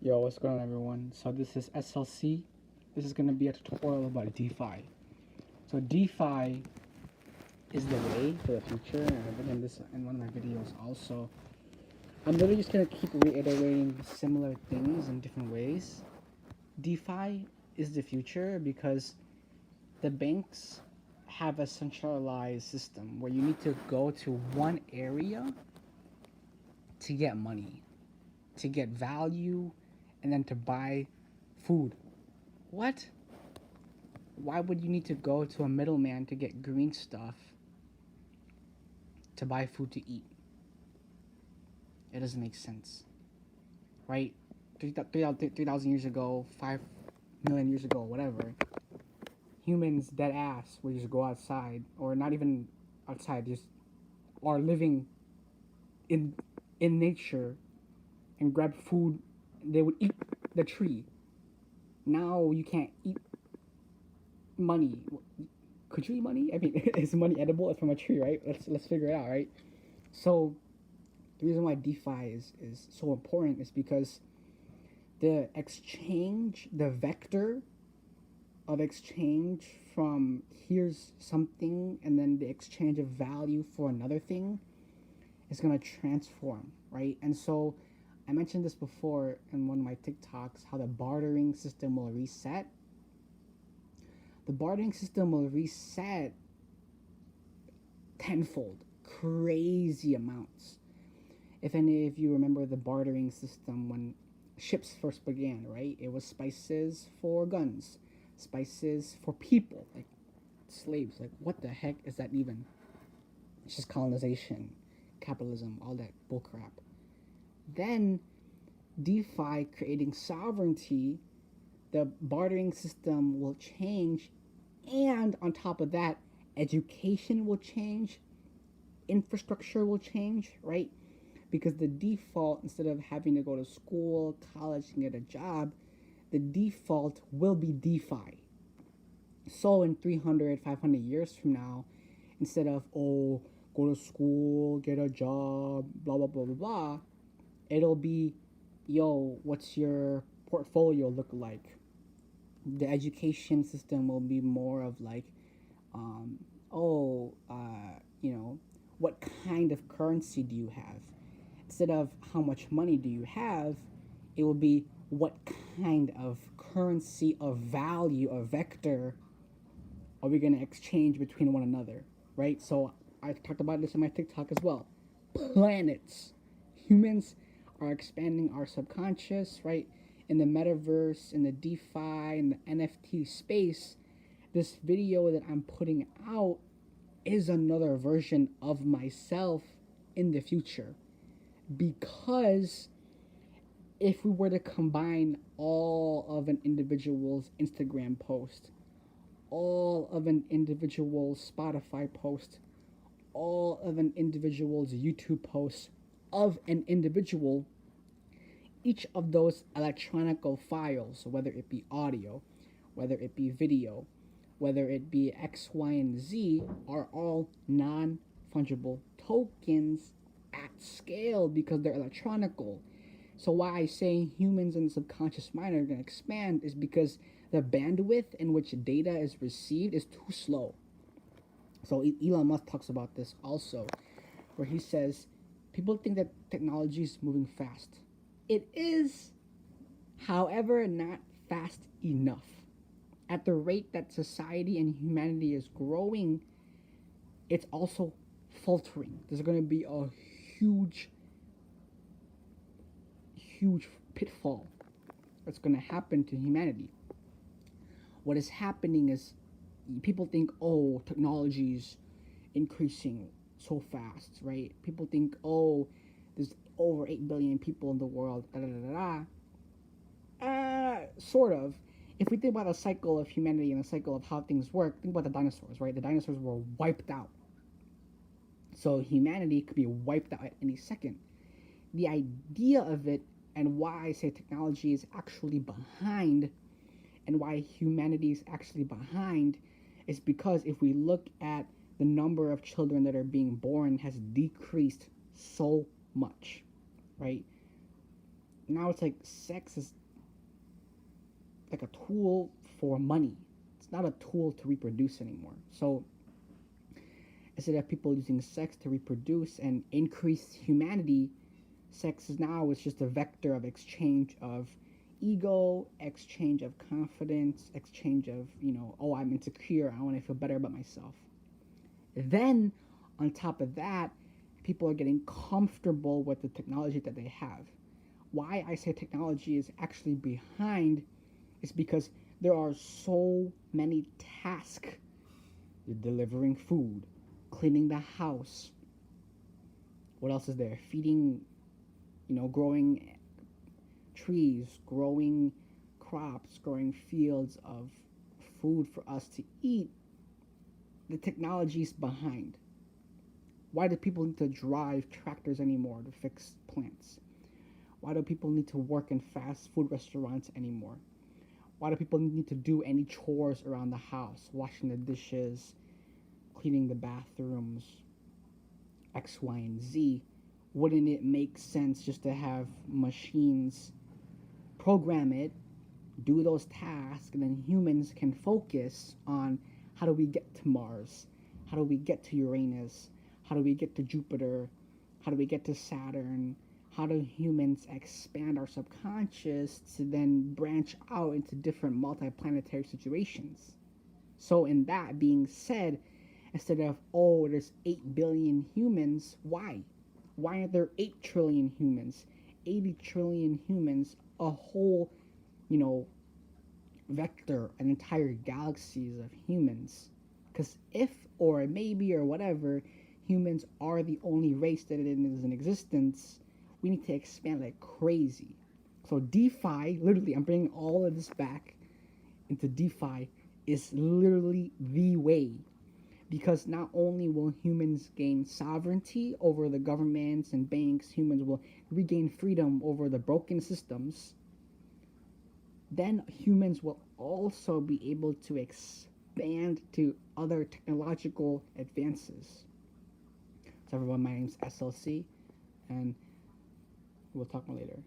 Yo, what's going on, everyone? So this is SLC. This is going to be a tutorial about DeFi. So DeFi is the way for the future, and I've been in this in one of my videos also. I'm literally just going to keep reiterating similar things in different ways. DeFi is the future because the banks have a centralized system where you need to go to one area to get money, to get value, and then to buy food. What? Why would you need to go to a middleman to get green stuff to buy food to eat? It doesn't make sense, right? 3,000 years ago, 5 million years ago, whatever, humans dead ass would just go outside, or not even outside, just or living in in nature and grab food. They would eat the tree. Now you can't eat money. Could you eat money? I mean, is money edible? It's from a tree, right? Let's figure it out, right? So the reason why DeFi is so important is because the exchange, the vector of exchange from here's something and then the exchange of value for another thing is going to transform, right? And so I mentioned this before in one of my TikToks, how the bartering system will reset. The bartering system will reset tenfold, crazy amounts. If any of you remember the bartering system when ships first began, right? It was spices for guns, spices for people, like slaves. Like, what the heck is that even? It's just colonization, capitalism, all that bullcrap. Then DeFi creating sovereignty, the bartering system will change, and on top of that, education will change, infrastructure will change, right? Because the default, instead of having to go to school, college, and get a job, the default will be DeFi. So in 300, 500 years from now, instead of, oh, go to school, get a job, blah, blah, blah, blah, blah, it'll be, yo, what's your portfolio look like? The education system will be more of like, um, oh, what kind of currency do you have? Instead of how much money do you have, it will be what kind of currency of value or vector are we going to exchange between one another, right? So I talked about this in my TikTok as well. Planets. Humans are expanding our subconscious, right? In the metaverse, in the DeFi, in the NFT space, this video that I'm putting out is another version of myself in the future. Because if we were to combine all of an individual's Instagram post, all of an individual's Spotify post, all of an individual's YouTube post of an individual, each of those electronic files, whether it be audio, whether it be video, whether it be X, Y, and Z, are all non fungible tokens at scale because they're electronical. So why I say humans and the subconscious mind are going to expand is because the bandwidth in which data is received is too slow. So Elon Musk talks about this also, where he says people think that technology is moving fast. It is, however, not fast enough. At the rate that society and humanity is growing, it's also faltering. There's going to be a huge, huge pitfall that's going to happen to humanity. What is happening is people think, oh, technology is increasing so fast, right? People think, oh, there's over 8 billion people in the world, da da da da. Sort of. If we think about a cycle of humanity and a cycle of how things work, think about the dinosaurs, right? The dinosaurs were wiped out. So humanity could be wiped out at any second. The idea of it, and why I say technology is actually behind, and why humanity is actually behind, is because if we look at the number of children that are being born has decreased so much, right? now it's like sex is like a tool for money. It's not a tool to reproduce anymore. So instead of people using sex to reproduce and increase humanity, sex is now is just a vector of exchange of ego, exchange of confidence, exchange of, oh, I'm insecure, I want to feel better about myself. Then on top of that, people are getting comfortable with the technology that they have. Why I say technology is actually behind is because there are so many tasks. You're delivering food, cleaning the house. What else is there? Feeding, growing trees, growing crops, growing fields of food for us to eat. The technology's behind. Why do people need to drive tractors anymore to fix plants? Why do people need to work in fast food restaurants anymore? Why do people need to do any chores around the house? Washing the dishes, cleaning the bathrooms, X, Y, and Z. Wouldn't it make sense just to have machines program it, do those tasks, and then humans can focus on how do we get to Mars? How do we get to Uranus? How do we get to Jupiter? How do we get to Saturn? How do humans expand our subconscious to then branch out into different multiplanetary situations? So, in that being said, instead of, oh, there's 8 billion humans, why? Why are there 8 trillion humans? 80 trillion humans, a whole, you know, vector, an entire galaxies of humans. Because if, or maybe, or whatever, humans are the only race that is in existence, we need to expand like crazy. So DeFi, literally, I'm bringing all of this back into DeFi, is literally the way. Because not only will humans gain sovereignty over the governments and banks, humans will regain freedom over the broken systems, then humans will also be able to expand to other technological advances. So everyone, my name's SLC, and we'll talk more later.